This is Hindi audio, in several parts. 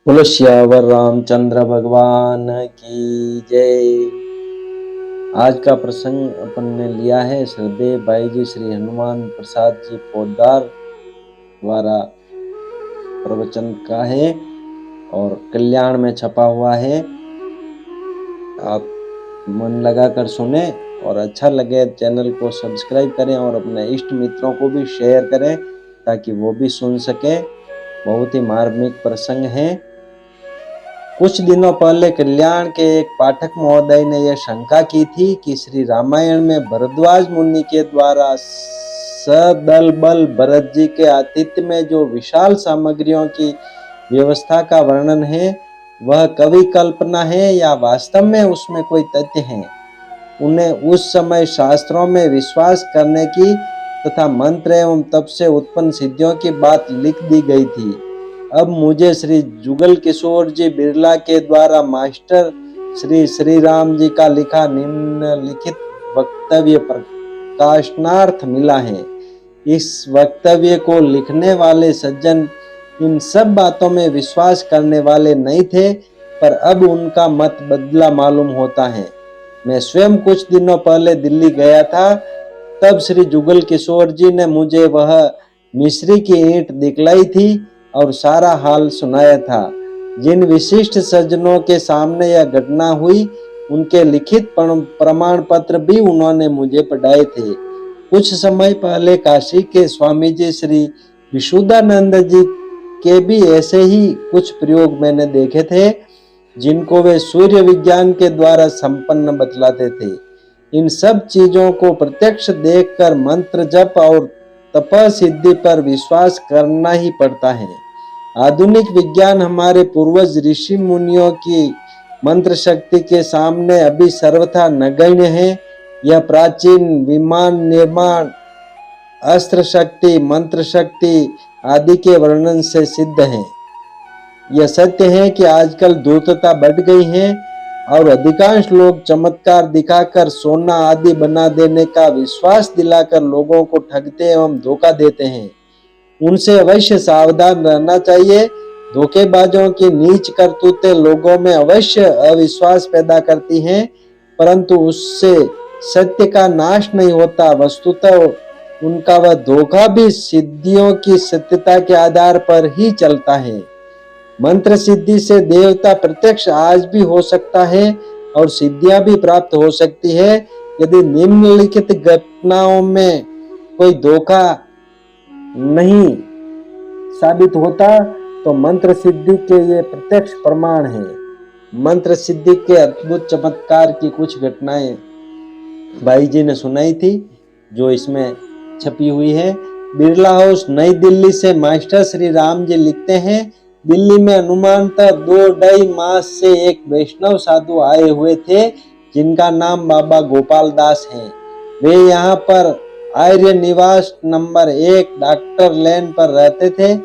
बोलो सियावर रामचंद्र भगवान की जय। आज का प्रसंग अपन ने लिया है श्रद्धेय भाई जी श्री हनुमान प्रसाद जी पोद्दार द्वारा प्रवचन का है और कल्याण में छपा हुआ है। आप मन लगाकर सुने और अच्छा लगे चैनल को सब्सक्राइब करें और अपने इष्ट मित्रों को भी शेयर करें ताकि वो भी सुन सके। बहुत ही मार्मिक प्रसंग है। कुछ दिनों पहले कल्याण के एक पाठक महोदय ने यह शंका की थी कि श्री रामायण में भरद्वाज मुनि के द्वारा सदल बल भरत जी के आतिथ्य में जो विशाल सामग्रियों की व्यवस्था का वर्णन है वह कवि कल्पना है या वास्तव में उसमें कोई तथ्य है। उन्हें उस समय शास्त्रों में विश्वास करने की तथा मंत्र एवं तप से उत्पन्न सिद्धियों की बात लिख दी गई थी। अब मुझे श्री जुगल किशोर जी बिरला के द्वारा मास्टर श्री श्री राम जी का लिखा निम्नलिखित वक्तव्य प्रकाशनार्थ मिला है। इस वक्तव्य को लिखने वाले सज्जन इन सब बातों में विश्वास करने वाले नहीं थे, पर अब उनका मत बदला मालूम होता है। मैं स्वयं कुछ दिनों पहले दिल्ली गया था, तब श्री जुगल किशोर जी ने मुझे वह मिस्री की ईंट दिखलाई थी और सारा हाल सुनाया था। जिन विशिष्ट सज्जनों के सामने यह घटना हुई उनके लिखित प्रमाण पत्र भी उन्होंने मुझे पढ़ाए थे। कुछ समय पहले काशी के स्वामी जी श्री विशुद्धानंद जी के भी ऐसे ही कुछ प्रयोग मैंने देखे थे जिनको वे सूर्य विज्ञान के द्वारा संपन्न बतलाते थे। इन सब चीजों को प्रत्यक्ष देखकर मंत्र जप और तप सिद्धि पर विश्वास करना ही पड़ता है। आधुनिक विज्ञान हमारे पूर्वज ऋषि मुनियों की मंत्र शक्ति के सामने अभी सर्वथा नगण्य है। यह प्राचीन विमान निर्माण, अस्त्र शक्ति, मंत्र शक्ति आदि के वर्णन से सिद्ध है। यह सत्य है कि आजकल धूर्तता बढ़ गई है और अधिकांश लोग चमत्कार दिखाकर सोना आदि बना देने का विश्वास दिलाकर लोगों को ठगते एवं धोखा देते हैं। उनसे अवश्य सावधान रहना चाहिए। धोखेबाजों की नीच करतूतें लोगों में अवश्य अविश्वास पैदा करती हैं, परंतु उससे सत्य का नाश नहीं होता। वस्तुतः उनका वह धोखा भी सिद्धियों की सत्यता के आधार पर ही चलता है। मंत्र सिद्धि से देवता प्रत्यक्ष आज भी हो सकता है और सिद्धियां भी प्राप्त हो सकती है। यदि निम्नलिखित घटनाओं में कोई धोखा नहीं साबित होता तो मंत्र सिद्धि के ये प्रत्यक्ष प्रमाण है। मंत्र सिद्धि के अद्भुत चमत्कार की कुछ घटनाएं भाई जी ने सुनाई थी जो इसमें छपी हुई है। बिरला हाउस, नई दिल्ली से मास्टर श्री राम जी लिखते हैं, दिल्ली में अनुमानतः 2-2.5 मास से एक वैष्णव साधु आए हुए थे जिनका नाम बाबा गोपाल दास है। वे यहाँ पर आर्य निवास नंबर 1 डॉक्टर लेन पर रहते थे।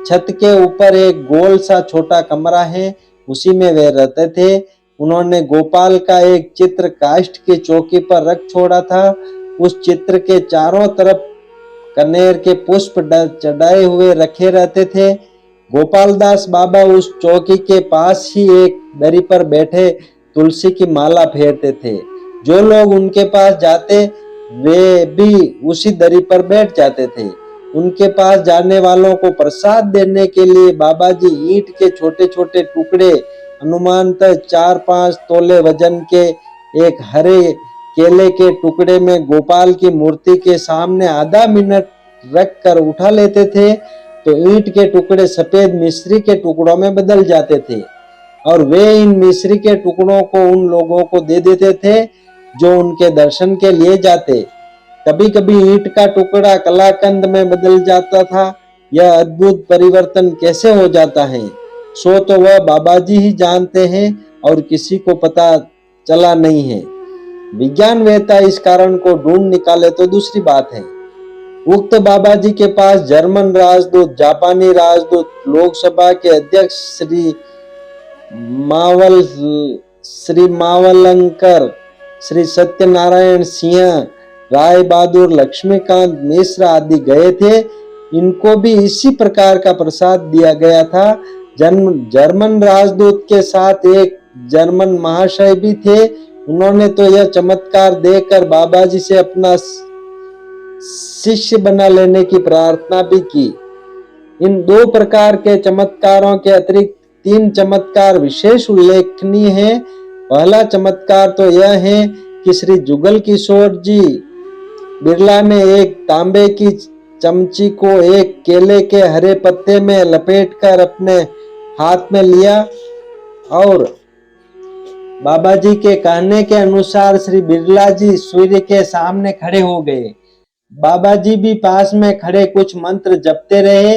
छत के ऊपर एक गोल सा छोटा कमरा है, उसी में वे रहते थे। उन्होंने गोपाल का एक चित्र काष्ठ की चौकी पर रख छोड़ा था। उस चित्र के चारों तरफ कनेर के पुष्प चढ़ाए हुए रखे रहते थे। गोपाल दास बाबा उस चौकी के पास ही एक दरी पर बैठे तुलसी की माला फेरते थे। जो लोग उनके पास जाते वे भी उसी दरी पर बैठ जाते थे। उनके पास जाने वालों को प्रसाद देने के लिए बाबा जी ईंट के छोटे छोटे टुकड़े अनुमानतः 4-5 तोले वजन के एक हरे केले के टुकड़े में गोपाल की मूर्ति के सामने आधा मिनट रख कर उठा लेते थे तो ईंट के टुकड़े सफेद मिस्री के टुकड़ों में बदल जाते थे और वे इन मिस्री के टुकड़ों को उन लोगों को दे देते थे जो उनके दर्शन के लिए जाते। कभी कभी ईंट का टुकड़ा कलाकंद में बदल जाता था। यह अद्भुत परिवर्तन कैसे हो जाता है सो तो वह बाबा जी ही जानते हैं और किसी को पता चला नहीं है। विज्ञान वेत्ता इस कारण को ढूंढ निकाले तो दूसरी बात है। उक्त बाबा जी के पास जर्मन राजदूत, जापानी राजदूत, लोकसभा के अध्यक्ष श्री मावलंकर, श्री सत्यनारायण सिंह, राय बहादुर, लक्ष्मीकांत मिश्र आदि गए थे। इनको भी इसी प्रकार का प्रसाद दिया गया था। जर्मन राजदूत के साथ एक जर्मन महाशय भी थे। उन्होंने तो यह चमत्कार देखकर बाबा जी से अपना शिष्य बना लेने की प्रार्थना भी की। इन दो प्रकार के चमत्कारों के अतिरिक्त 3 चमत्कार विशेष उल्लेखनीय हैं। पहला चमत्कार तो यह है कि श्री जुगल किशोर जी बिरला ने एक तांबे की चमची को एक केले के हरे पत्ते में लपेटकर अपने हाथ में लिया और बाबा जी के कहने के अनुसार श्री बिरला जी सूर्य के सामने खड़े हो गए। बाबा जी भी पास में खड़े कुछ मंत्र जपते रहे।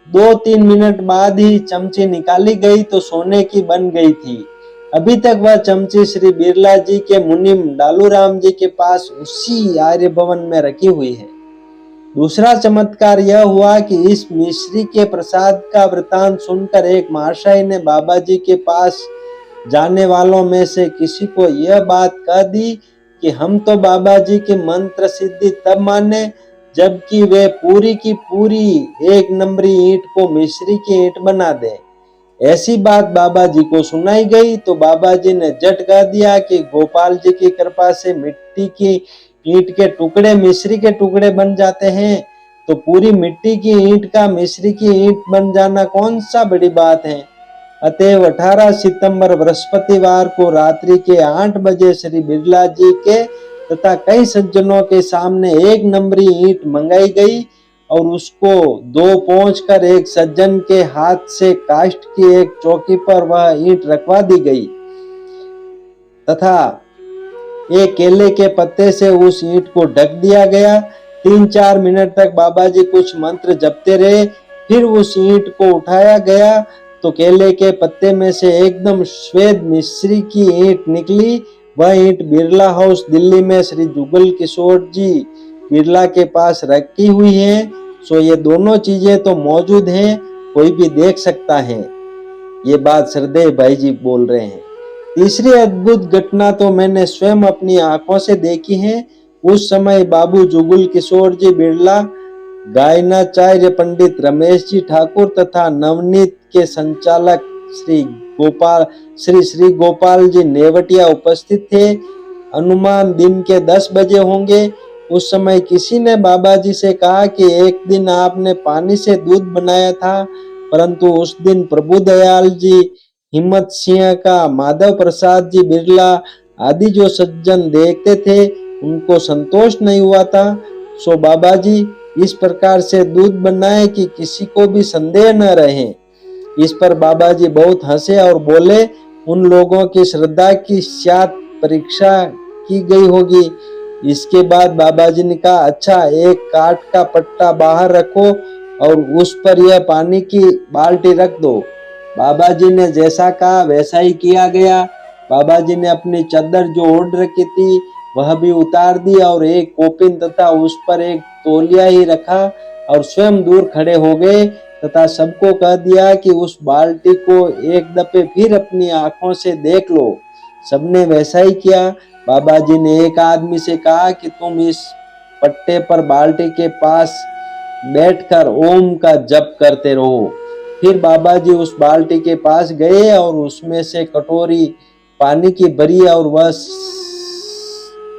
2-3 मिनट बाद ही चमची निकाली गई तो सोने की बन गई थी। अभी तक वह चमची श्री बिरला जी के मुनिम डालूराम जी के पास उसी आर्य भवन में रखी हुई है। दूसरा चमत्कार यह हुआ कि इस मिश्री के प्रसाद का वृतांत सुनकर एक महाशय ने बाबा जी के पास जाने वालों में से किसी को यह बात कह दी कि हम तो बाबा जी की मंत्र सिद्धि तब माने जबकि वे पूरी की पूरी 1 नंबरी ईंट को मिश्री की ईंट बना दे। ऐसी बात बाबा जी को सुनाई गई तो बाबा जी ने झट कह दिया कि गोपाल जी की कृपा से मिट्टी की ईंट के टुकड़े मिश्री के टुकड़े बन जाते हैं, तो पूरी मिट्टी की ईंट का मिश्री की ईंट बन जाना कौन सा बड़ी बात है। अतएव 18 सितंबर बृहस्पतिवार को रात्रि के 8 बजे श्री बिरला जी के तथा कई सज्जनों के सामने 1 नंबरी ईंट मंगाई गई और उसको 2 पहुंचकर एक सज्जन के हाथ से काष्ठ की एक चौकी पर वह ईंट रखवा दी गई तथा एक केले के पत्ते से उस ईंट को ढक दिया गया। 3-4 मिनट तक बाबा जी कुछ मंत्र जपते रहे। फिर उस ईंट को उठाया गया तो केले के पत्ते में से एकदम श्वेत मिश्री की ईंट निकली। वह ईंट बिरला हाउस दिल्ली में श्री जुगल किशोर जी बिरला के पास रखी हुई है। सो ये दोनों चीजें तो मौजूद हैं, कोई भी देख सकता है। ये बात श्रद्धेय भाई जी बोल रहे हैं। तीसरी अद्भुत घटना तो मैंने स्वयं अपनी आंखों से देखी है। उस समय बाबू जुगल किशोर जी बिरला, गायनाचार्य पंडित रमेश जी ठाकुर तथा नवनीत के संचालक श्री गोपाल जी नेवटिया उपस्थित थे। अनुमान दिन के 10 बजे होंगे। उस समय किसी ने बाबा जी से कहा कि एक दिन आपने पानी से दूध बनाया था, परंतु उस दिन प्रभु दयाल जी, हिम्मत सिंह का, माधव प्रसाद जी बिरला आदि जो सज्जन देखते थे उनको संतोष नहीं हुआ था। सो बाबा जी इस प्रकार से दूध बनाए कि किसी को भी संदेह न रहे। इस पर बाबा जी बहुत हंसे और बोले, उन लोगों की श्रद्धा की शायद परीक्षा की गई होगी। इसके बाद बाबा जी ने कहा, अच्छा एक काठ का पट्टा बाहर रखो और उस पर यह पानी की बाल्टी रख दो। बाबा जी ने जैसा कहा वैसा ही किया गया। बाबा जी ने अपनी चादर जो ओढ़ रखी थी वह भी उतार दी और एक कोपिन तथा उस पर एक तौलिया ही रखा और स्वयं दूर खड़े हो गए तथा सबको कह दिया कि उस बाल्टी को एक दफे फिर अपनी आंखों से देख लो। सबने वैसा ही किया। बाबा जी ने एक आदमी से कहा कि तुम इस पट्टे पर बाल्टी के पास बैठकर ओम का जप करते रहो। फिर बाबा जी उस बाल्टी के पास गए और उसमें से कटोरी पानी की भरी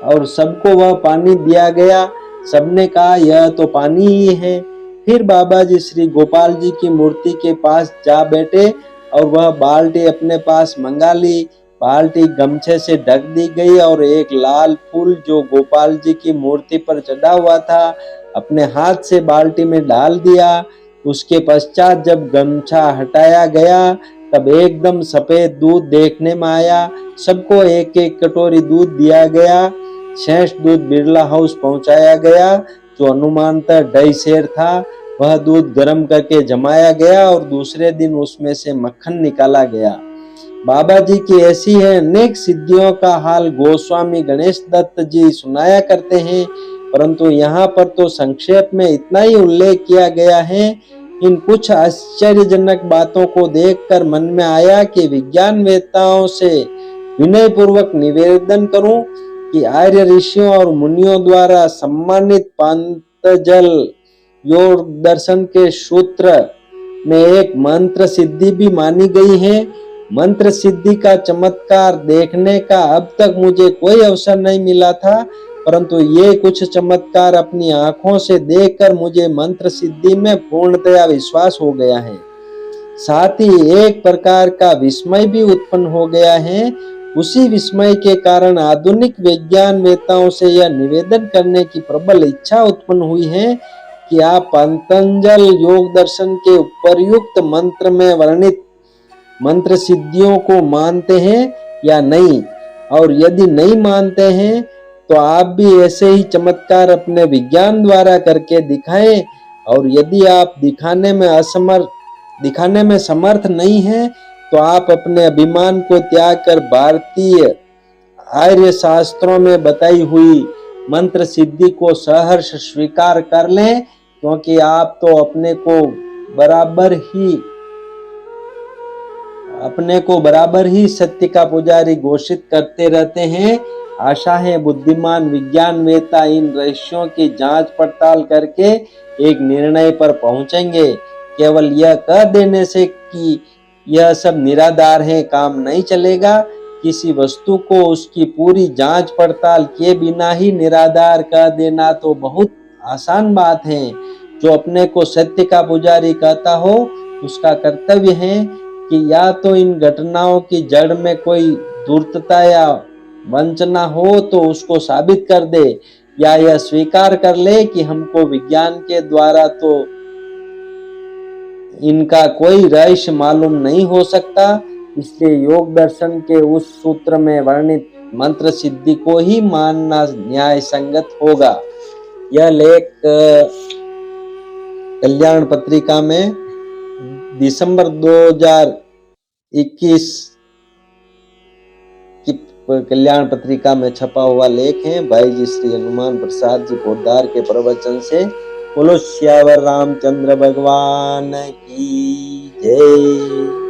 और सबको वह पानी दिया गया। सबने कहा यह तो पानी ही है। फिर बाबा जी श्री गोपाल जी की मूर्ति के पास जा बैठे और वह बाल्टी अपने पास मंगा ली। बाल्टी गमछे से ढक दी गई और एक लाल फूल जो गोपाल जी की मूर्ति पर चढ़ा हुआ था अपने हाथ से बाल्टी में डाल दिया। उसके पश्चात जब गमछा हटाया गया तब एकदम सफेद दूध देखने में आया। सबको एक एक कटोरी दूध दिया गया। शेष दूध बिरला हाउस पहुंचाया गया जो अनुमानतः 2.5 सेर था। वह दूध गर्म करके जमाया गया और दूसरे दिन उसमें से मक्खन निकाला गया। बाबा जी की ऐसी है अनेक सिद्धियों का हाल गोस्वामी गणेश दत्त जी सुनाया करते हैं, परंतु यहाँ पर तो संक्षेप में इतना ही उल्लेख किया गया है। इन कुछ आश्चर्यजनक बातों को देखकर मन में आया कि विज्ञान वेत्ताओं से विनय पूर्वक निवेदन करूं कि आर्य ऋषियों और मुनियों द्वारा सम्मानित पांतजल योग दर्शन के सूत्र में एक मंत्र सिद्धि भी मानी गई है। मंत्र सिद्धि का चमत्कार देखने का अब तक मुझे कोई अवसर नहीं मिला था, परंतु ये कुछ चमत्कार अपनी आंखों से देखकर मुझे मंत्र सिद्धि में पूर्णतया विश्वास हो गया है। साथ ही एक प्रकार का विस्मय भी उत्पन्न हो गया है। उसी विस्मय के कारण आधुनिक विज्ञानवेत्ताओं से यह निवेदन करने की प्रबल इच्छा उत्पन्न हुई है कि आप पतंजल योग दर्शन के उपर्युक्त मंत्र में वर्णित मंत्र सिद्धियों को मानते हैं या नहीं, और यदि नहीं मानते हैं तो आप भी ऐसे ही चमत्कार अपने विज्ञान द्वारा करके दिखाएं, और यदि आप दिखाने में समर्थ नहीं है तो आप अपने अभिमान को त्याग कर भारतीय आर्य शास्त्रों में बताई हुई मंत्र सिद्धि को सहर्ष स्वीकार कर लें, क्योंकि आप तो अपने को बराबर ही सत्य का पुजारी घोषित करते रहते हैं। आशा है बुद्धिमान विज्ञानवेत्ता इन रहस्यों की जांच पड़ताल करके एक निर्णय पर पहुंचेंगे। केवल यह कह देने से कि यह सब निराधार है काम नहीं चलेगा। किसी वस्तु को उसकी पूरी जांच पड़ताल किए बिना ही निराधार कह देना तो बहुत आसान बात है। जो अपने को सत्य का पुजारी कहता हो उसका कर्तव्य है कि या तो इन घटनाओं की जड़ में कोई धूर्तता या वंचना हो तो उसको साबित कर दे, या यह स्वीकार कर ले कि हमको विज्ञान के द्वारा तो इनका कोई रहस्य मालूम नहीं हो सकता। इसलिए योग दर्शन के उस सूत्र में वर्णित मंत्र सिद्धि को ही मानना न्याय संगत होगा। यह लेख कल्याण पत्रिका में दिसंबर 2021 की कल्याण पत्रिका में छपा हुआ लेख है। भाई जी श्री हनुमान प्रसाद जी पोद्दार के प्रवचन से। बोलो श्यावर रामचंद्र भगवान की जय।